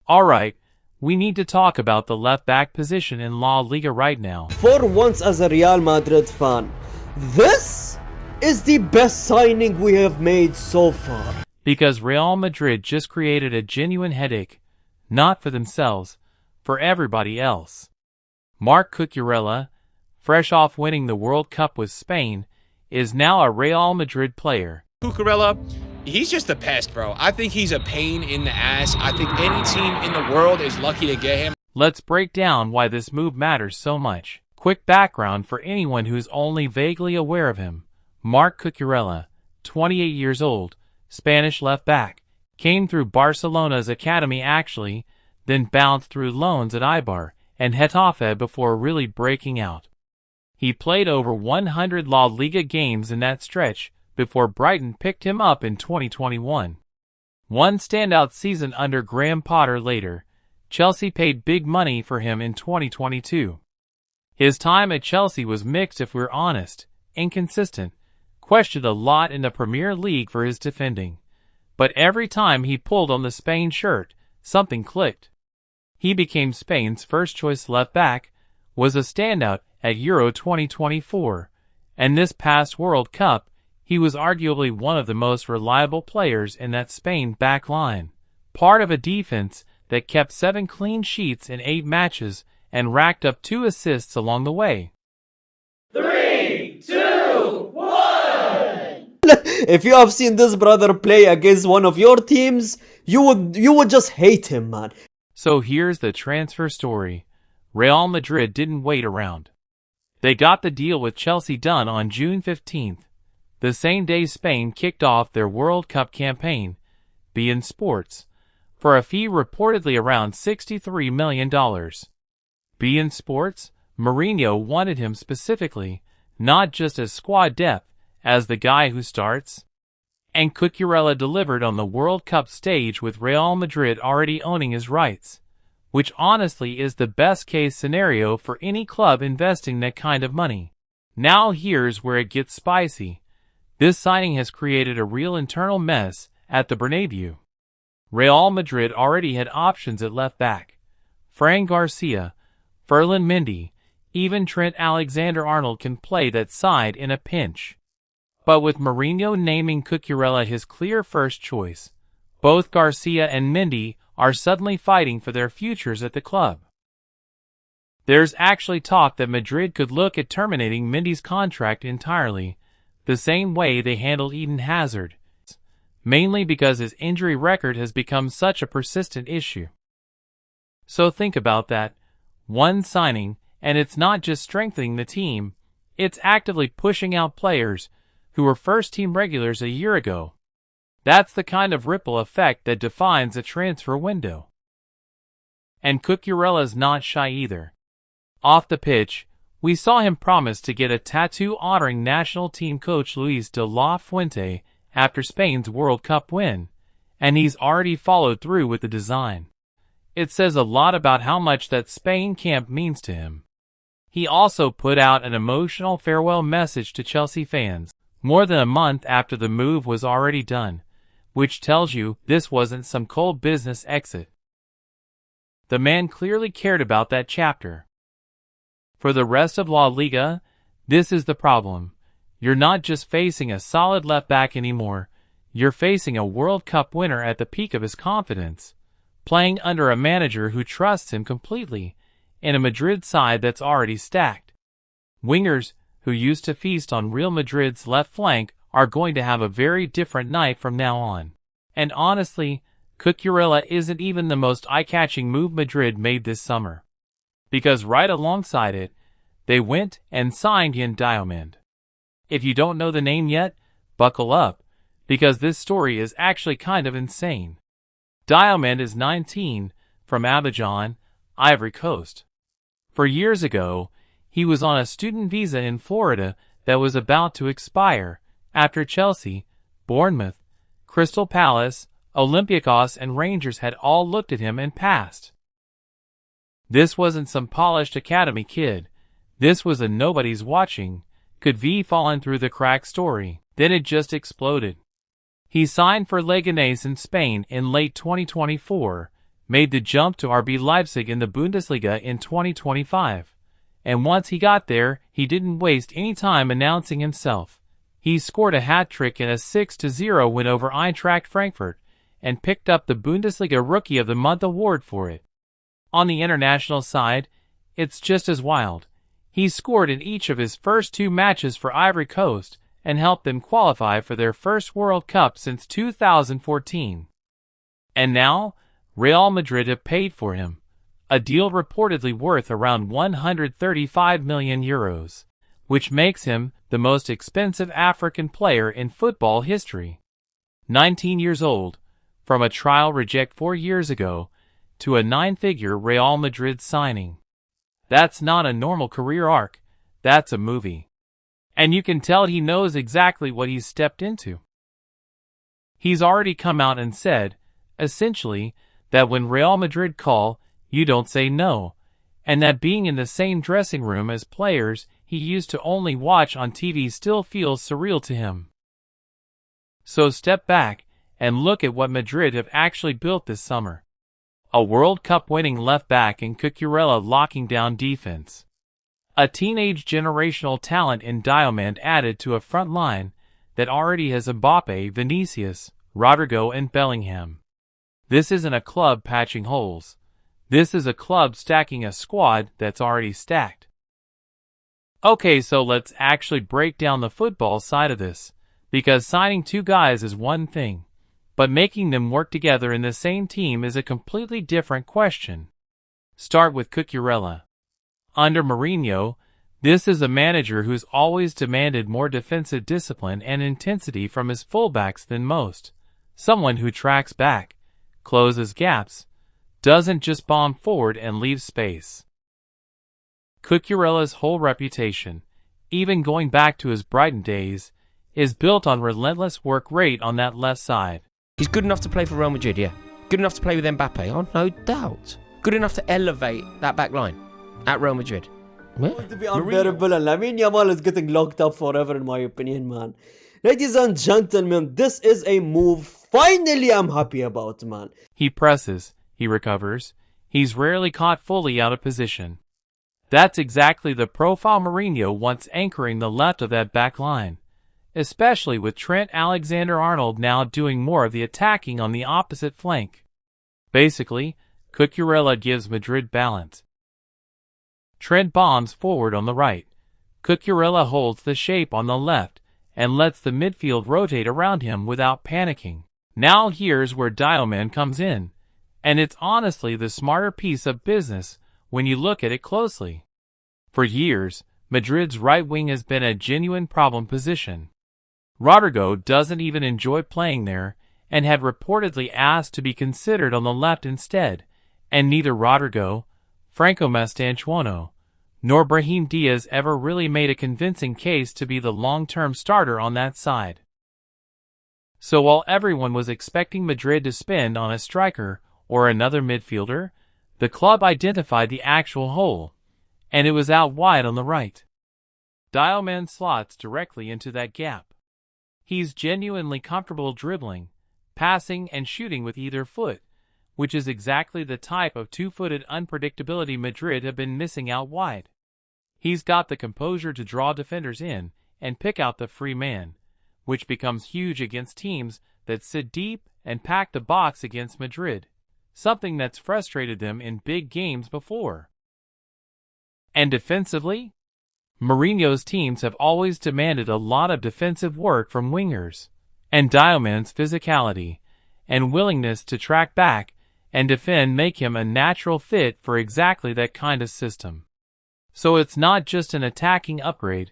Alright, we need to talk about the left-back position in La Liga right now. For once as a Real Madrid fan, this is the best signing we have made so far. Because Real Madrid just created a genuine headache, not for themselves, for everybody else. Marc Cucurella, fresh off winning the World Cup with Spain, is now a Real Madrid player. Cucurella, he's just a pest, bro. I think he's a pain in the ass. I think any team in the world is lucky to get him. Let's break down why this move matters so much. Quick background for anyone who's only vaguely aware of him. Marc Cucurella, 28 years old, Spanish left back, came through Barcelona's academy actually, then bounced through loans at Eibar and Getafe before really breaking out. He played over 100 La Liga games in that stretch before Brighton picked him up in 2021. One standout season under Graham Potter later, Chelsea paid big money for him in 2022. His time at Chelsea was mixed if we're honest, inconsistent, questioned a lot in the Premier League for his defending. But every time he pulled on the Spain shirt, something clicked. He became Spain's first-choice left-back, was a standout at Euro 2024, and this past World Cup, he was arguably one of the most reliable players in that Spain back line, part of a defense that kept 7 clean sheets in 8 matches and racked up 2 assists along the way. 3, 2, 1! If you have seen this brother play against one of your teams, you would just hate him, man. So here's the transfer story. Real Madrid didn't wait around. They got the deal with Chelsea done on June 15th, the same day Spain kicked off their World Cup campaign, beIN Sports, for a fee reportedly around $63 million. beIN Sports, Mourinho wanted him specifically, not just as squad depth, as the guy who starts. And Cucurella delivered on the World Cup stage with Real Madrid already owning his rights, which honestly is the best case scenario for any club investing that kind of money. Now here's where it gets spicy. This signing has created a real internal mess at the Bernabeu. Real Madrid already had options at left back. Fran Garcia, Ferland Mendy, even Trent Alexander-Arnold can play that side in a pinch. But with Mourinho naming Cucurella his clear first choice, both Garcia and Mendy are suddenly fighting for their futures at the club. There's actually talk that Madrid could look at terminating Mendy's contract entirely, the same way they handled Eden Hazard, mainly because his injury record has become such a persistent issue. So think about that. One signing, and it's not just strengthening the team, it's actively pushing out players who were first-team regulars a year ago. That's the kind of ripple effect that defines a transfer window. And Cucurella's not shy either. Off the pitch, we saw him promise to get a tattoo honoring national team coach Luis de la Fuente after Spain's World Cup win, and he's already followed through with the design. It says a lot about how much that Spain camp means to him. He also put out an emotional farewell message to Chelsea fans, more than a month after the move was already done, which tells you this wasn't some cold business exit. The man clearly cared about that chapter. For the rest of La Liga, this is the problem. You're not just facing a solid left back anymore, you're facing a World Cup winner at the peak of his confidence, playing under a manager who trusts him completely, in a Madrid side that's already stacked. Wingers who used to feast on Real Madrid's left flank are going to have a very different night from now on. And honestly, Cucurella isn't even the most eye-catching move Madrid made this summer. Because right alongside it, they went and signed Yan Diomande. If you don't know the name yet, buckle up, because this story is actually kind of insane. Diomande is 19, from Abidjan, Ivory Coast. 4 years ago, he was on a student visa in Florida that was about to expire after Chelsea, Bournemouth, Crystal Palace, Olympiacos and Rangers had all looked at him and passed. This wasn't some polished academy kid. This was a nobody's watching, could be fallen through the crack story. Then it just exploded. He signed for Leganés in Spain in late 2024, made the jump to RB Leipzig in the Bundesliga in 2025. And once he got there, he didn't waste any time announcing himself. He scored a hat-trick in a 6-0 win over Eintracht Frankfurt, and picked up the Bundesliga Rookie of the Month award for it. On the international side, it's just as wild. He scored in each of his first 2 matches for Ivory Coast, and helped them qualify for their first World Cup since 2014. And now, Real Madrid have paid for him, a deal reportedly worth around €135 million, which makes him the most expensive African player in football history. 19 years old, from a trial reject 4 years ago, to a 9-figure Real Madrid signing. That's not a normal career arc, that's a movie. And you can tell he knows exactly what he's stepped into. He's already come out and said, essentially, that when Real Madrid call, you don't say no, and that being in the same dressing room as players he used to only watch on TV still feels surreal to him. So step back and look at what Madrid have actually built this summer. A World Cup winning left-back in Cucurella locking down defense. A teenage generational talent in Diamond added to a front line that already has Mbappe, Vinicius, Rodrigo and Bellingham. This isn't a club patching holes. This is a club stacking a squad that's already stacked. Okay, so let's actually break down the football side of this, because signing 2 guys is one thing, but making them work together in the same team is a completely different question. Start with Cucurella. Under Mourinho, this is a manager who's always demanded more defensive discipline and intensity from his fullbacks than most. Someone who tracks back, closes gaps, doesn't just bomb forward and leave space. Cucurella's whole reputation, even going back to his Brighton days, is built on relentless work rate on that left side. He's good enough to play for Real Madrid, yeah. Good enough to play with Mbappe, oh no doubt. Good enough to elevate that back line at Real Madrid. Yeah. To be unbearable, and Lamine Yamal is getting locked up forever in my opinion, man. Ladies and gentlemen, this is a move finally I'm happy about, man. He presses, he recovers, he's rarely caught fully out of position. That's exactly the profile Mourinho wants anchoring the left of that back line, especially with Trent Alexander-Arnold now doing more of the attacking on the opposite flank. Basically, Cucurella gives Madrid balance. Trent bombs forward on the right. Cucurella holds the shape on the left and lets the midfield rotate around him without panicking. Now here's where Diamond comes in, and it's honestly the smarter piece of business when you look at it closely. For years, Madrid's right wing has been a genuine problem position. Rodrigo doesn't even enjoy playing there and had reportedly asked to be considered on the left instead, and neither Rodrigo, Franco Mastantuono, nor Brahim Diaz ever really made a convincing case to be the long-term starter on that side. So while everyone was expecting Madrid to spend on a striker or another midfielder, the club identified the actual hole, and it was out wide on the right. Diamond slots directly into that gap. He's genuinely comfortable dribbling, passing and shooting with either foot, which is exactly the type of two-footed unpredictability Madrid have been missing out wide. He's got the composure to draw defenders in and pick out the free man, which becomes huge against teams that sit deep and pack the box against Madrid, something that's frustrated them in big games before. And defensively, Mourinho's teams have always demanded a lot of defensive work from wingers, and Diamond's physicality and willingness to track back and defend make him a natural fit for exactly that kind of system. So it's not just an attacking upgrade,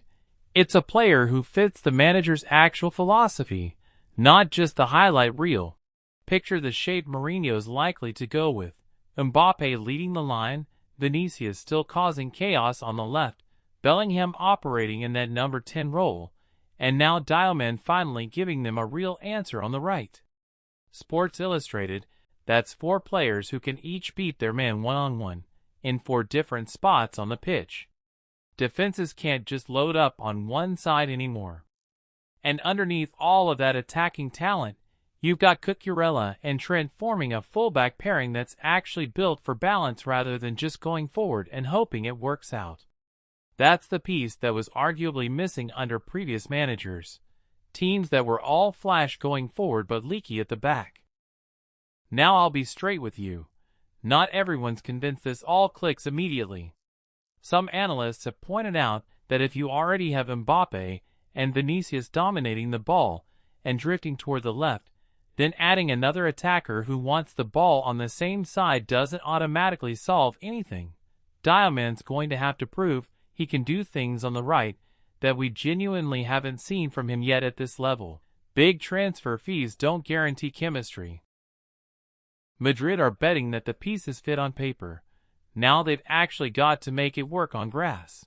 it's a player who fits the manager's actual philosophy, not just the highlight reel. Picture the shape Mourinho's likely to go with: Mbappe leading the line, Vinicius still causing chaos on the left, Bellingham operating in that number 10 role, and now Diamond finally giving them a real answer on the right. Sports Illustrated, that's 4 players who can each beat their man one-on-one, in 4 different spots on the pitch. Defenses can't just load up on one side anymore. And underneath all of that attacking talent, You've got Cucurella and Trent forming a fullback pairing that's actually built for balance rather than just going forward and hoping it works out. That's the piece that was arguably missing under previous managers. Teams that were all flash going forward but leaky at the back. Now I'll be straight with you. Not everyone's convinced this all clicks immediately. Some analysts have pointed out that if you already have Mbappe and Vinicius dominating the ball and drifting toward the left, then adding another attacker who wants the ball on the same side doesn't automatically solve anything. Diamond's going to have to prove he can do things on the right that we genuinely haven't seen from him yet at this level. Big transfer fees don't guarantee chemistry. Madrid are betting that the pieces fit on paper. Now they've actually got to make it work on grass.